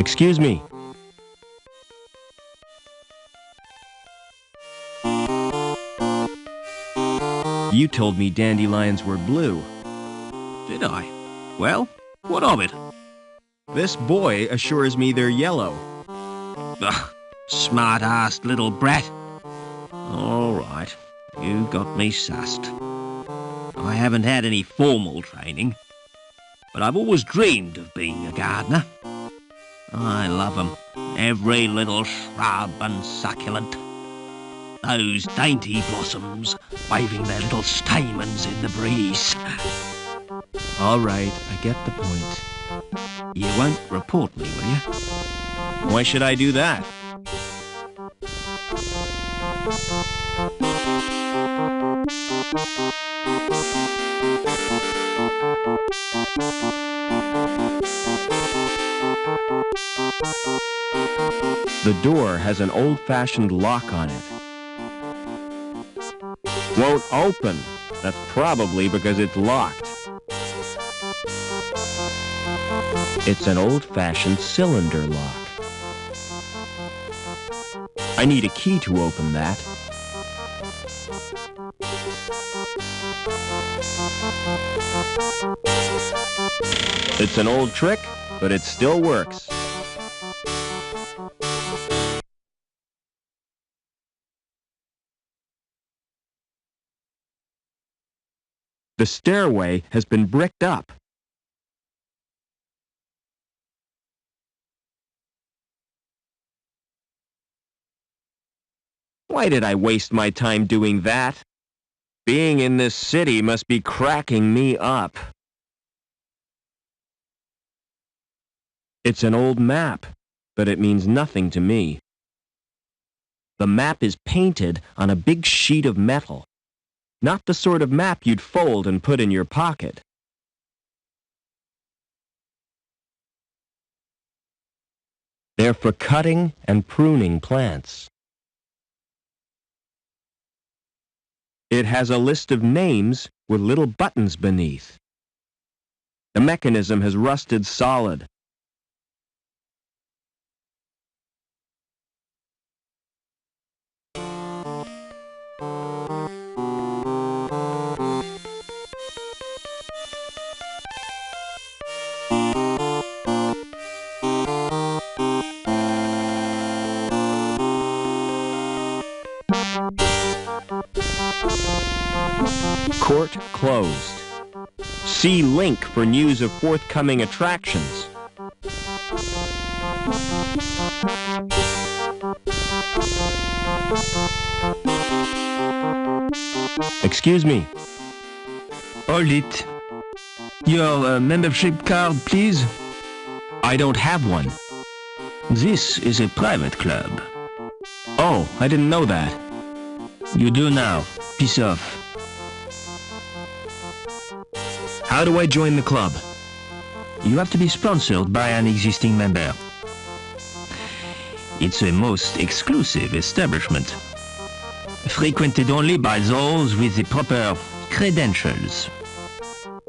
Excuse me. You told me dandelions were blue. Did I? Well, what of it? This boy assures me they're yellow. Ugh, smart-assed little brat. All right, you got me sussed. I haven't had any formal training, but I've always dreamed of being a gardener. I love 'em, every little shrub and succulent. Those dainty blossoms waving their little stamens in the breeze. All right, I get the point. You won't report me, will you? Why should I do that? The door has an old-fashioned lock on it. Won't open. That's probably because it's locked. It's an old-fashioned cylinder lock. I need a key to open that. It's an old trick, but it still works. The stairway has been bricked up. Why did I waste my time doing that? Being in this city must be cracking me up. It's an old map, but it means nothing to me. The map is painted on a big sheet of metal. Not the sort of map you'd fold and put in your pocket. They're for cutting and pruning plants. It has a list of names with little buttons beneath. The mechanism has rusted solid. Court closed. See link for news of forthcoming attractions. Excuse me. Hold it. Your membership card, please. I don't have one. This is a private club. Oh, I didn't know that. You do now. Peace off. How do I join the club? You have to be sponsored by an existing member. It's a most exclusive establishment, frequented only by those with the proper credentials.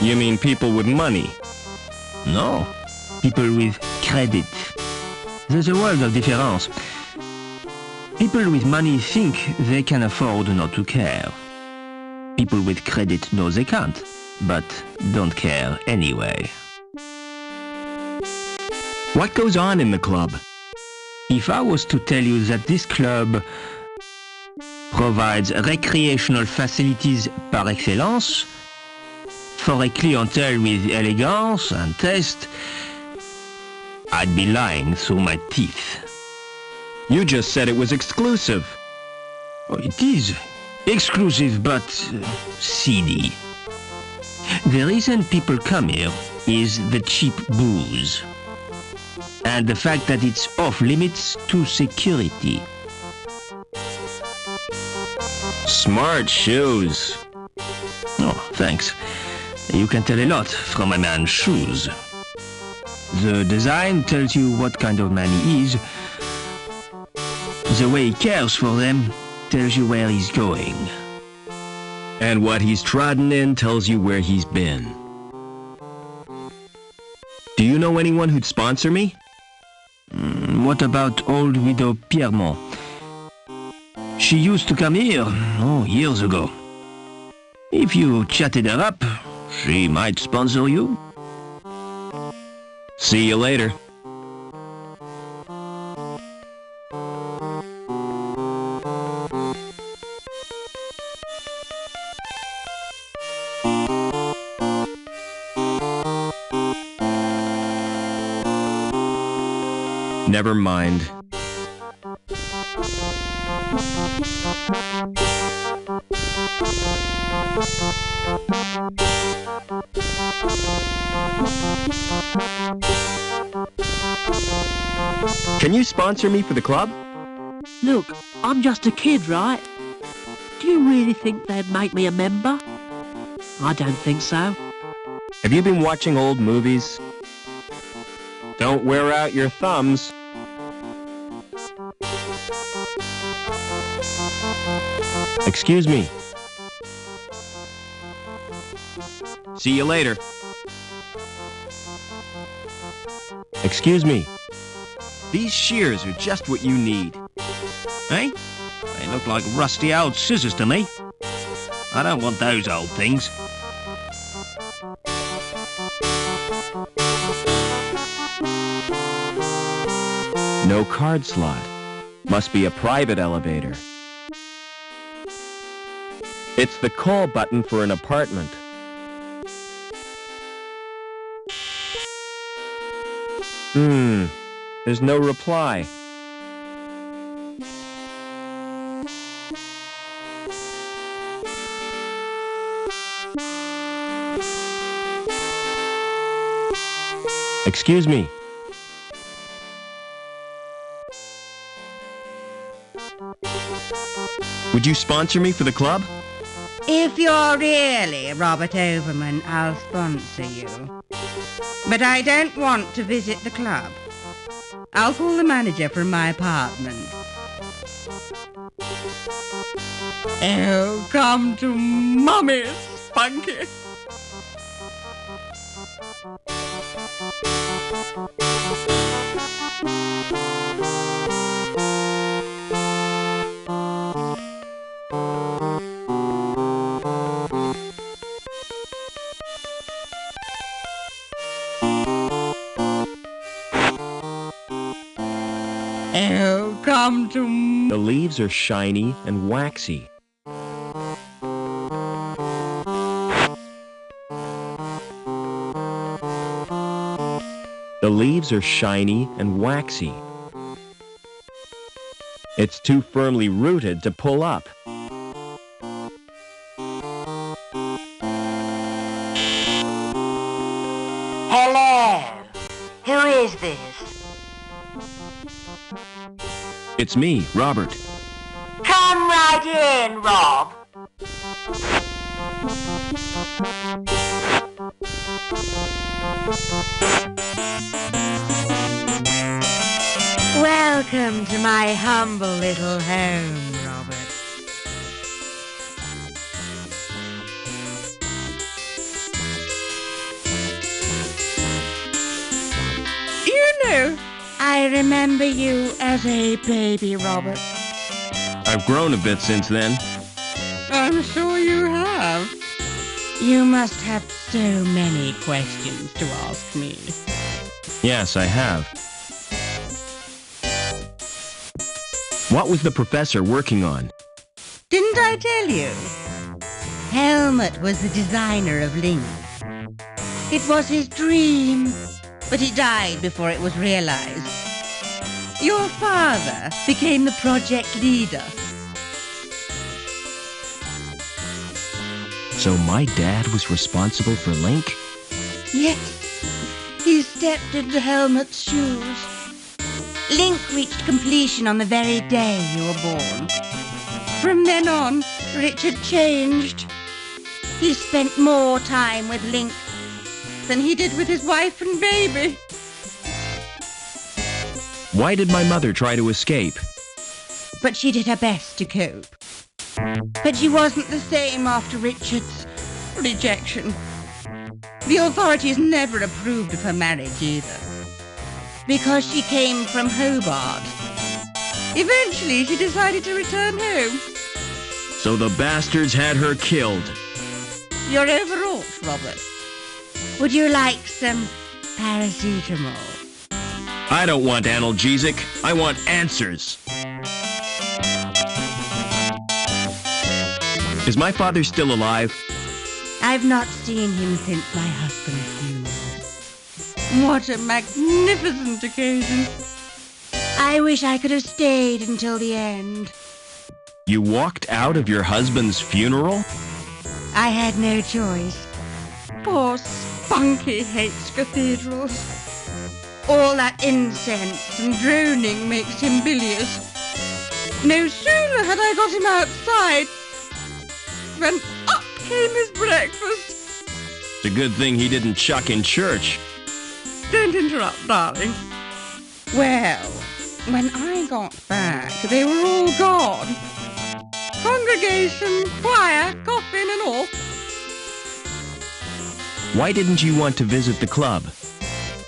You mean people with money? No, people with credit. There's a world of difference. People with money think they can afford not to care. People with credit know they can't, but don't care anyway. What goes on in the club? If I was to tell you that this club provides recreational facilities par excellence for a clientele with elegance and taste, I'd be lying through my teeth. You just said it was exclusive. Oh, it is exclusive, but seedy. The reason people come here is the cheap booze and the fact that it's off limits to security. Smart shoes. Oh, thanks. You can tell a lot from a man's shoes. The design tells you what kind of man he is. The way he cares for them tells you where he's going. And what he's trodden in tells you where he's been. Do you know anyone who'd sponsor me? What about old widow Pierremont? She used to come here, years ago. If you chatted her up, she might sponsor you. See you later. Never mind. Can you sponsor me for the club? Look, I'm just a kid, right? Do you really think they'd make me a member? I don't think so. Have you been watching old movies? Don't wear out your thumbs. Excuse me. See you later. Excuse me. These shears are just what you need. Eh? They look like rusty old scissors to me. I don't want those old things. No card slot. Must be a private elevator. It's the call button for an apartment. There's no reply. Excuse me. Would you sponsor me for the club? If you're really Robert Overman, I'll sponsor you. But I don't want to visit the club. I'll call the manager from my apartment. Oh, come to Mummy, Spunky. Oh, come to... The leaves are shiny and waxy. The leaves are shiny and waxy. It's too firmly rooted to pull up. Hello. Who is this? It's me, Robert. Come right in, Rob. Welcome to my humble little home, Robert. You know, I remember you as a baby, Robert. I've grown a bit since then. I'm sure you have. You must have so many questions to ask me. Yes, I have. What was the professor working on? Didn't I tell you? Helmut was the designer of Link. It was his dream, but he died before it was realized. Your father became the project leader. So my dad was responsible for Link? Yes, he stepped into Helmut's shoes. Link reached completion on the very day you were born. From then on, Richard changed. He spent more time with Link than he did with his wife and baby. Why did my mother try to escape? But she did her best to cope. But she wasn't the same after Richard's rejection. The authorities never approved of her marriage either. because she came from Hobart. Eventually, she decided to return home. So the bastards had her killed. You're overwrought, Robert. Would you like some paracetamol? I don't want analgesic. I want answers. Is my father still alive? I've not seen him since my husband's funeral. What a magnificent occasion. I wish I could have stayed until the end. You walked out of your husband's funeral? I had no choice. Poor Spunky hates cathedrals. All that incense and droning makes him bilious. No sooner had I got him outside when up came his breakfast. It's a good thing he didn't chuck in church. Don't interrupt, darling. Well, when I got back, they were all gone. Congregation, choir, coffin and all. Why didn't you want to visit the club?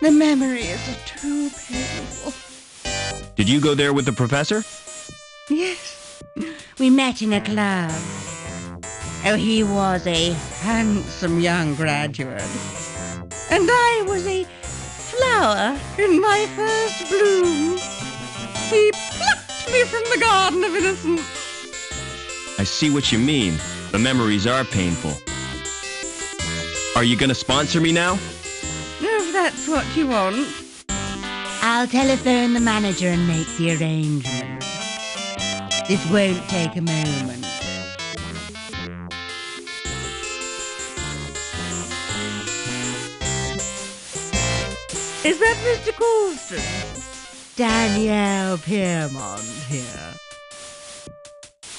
The memories are too painful. Did you go there with the professor? Yes, we met in a club. Oh, he was a handsome young graduate. And I was a flower in my first bloom. He plucked me from the garden of innocence. I see what you mean. The memories are painful. Are you gonna sponsor me now? If that's what you want. I'll telephone the manager and make the arrangements. This won't take a moment. Is that Mr. Coulston? Danielle Piermont here.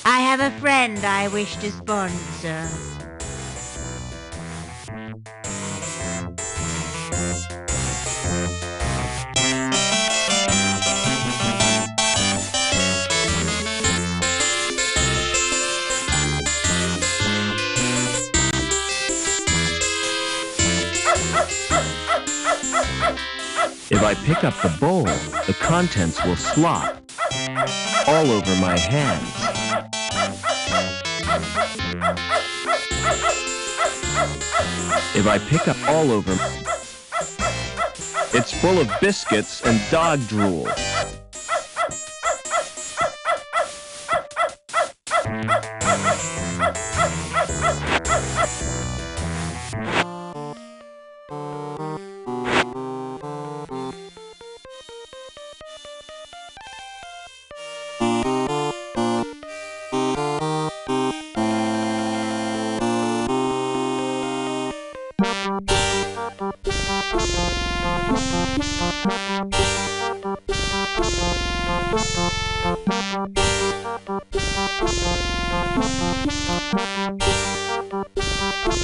I have a friend I wish to sponsor. If I pick up the bowl, the contents will slop all over my hands. If I pick up all over, it's full of biscuits and dog drool.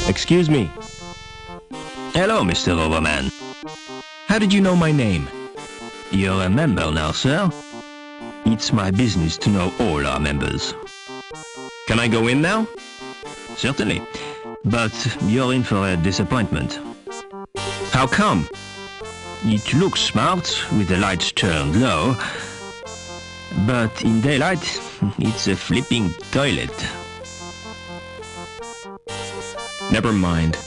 Excuse me. Hello, Mr. Overman. How did you know my name? You're a member now, sir. It's my business to know all our members. Can I go in now? Certainly. But you're in for a disappointment. How come? It looks smart with the lights turned low, but in daylight, it's a flipping toilet. Never mind.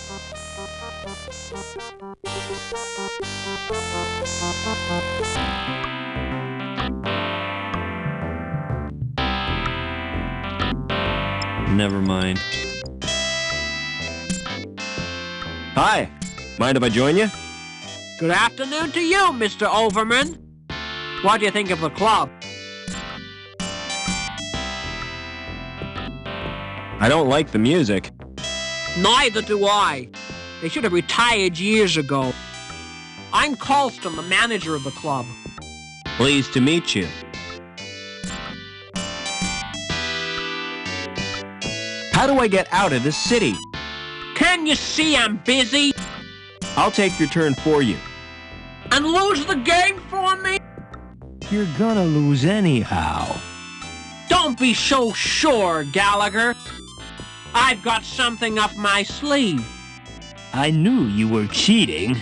Never mind. Hi. Mind if I join you? Good afternoon to you, Mr. Overman. What do you think of the club? I don't like the music. Neither do I. They should have retired years ago. I'm Colston, the manager of the club. Pleased to meet you. How do I get out of this city? Can you see I'm busy? I'll take your turn for you. And lose the game for me? You're gonna lose anyhow. Don't be so sure, Gallagher. I've got something up my sleeve. I knew you were cheating.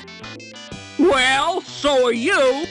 Well, so are you.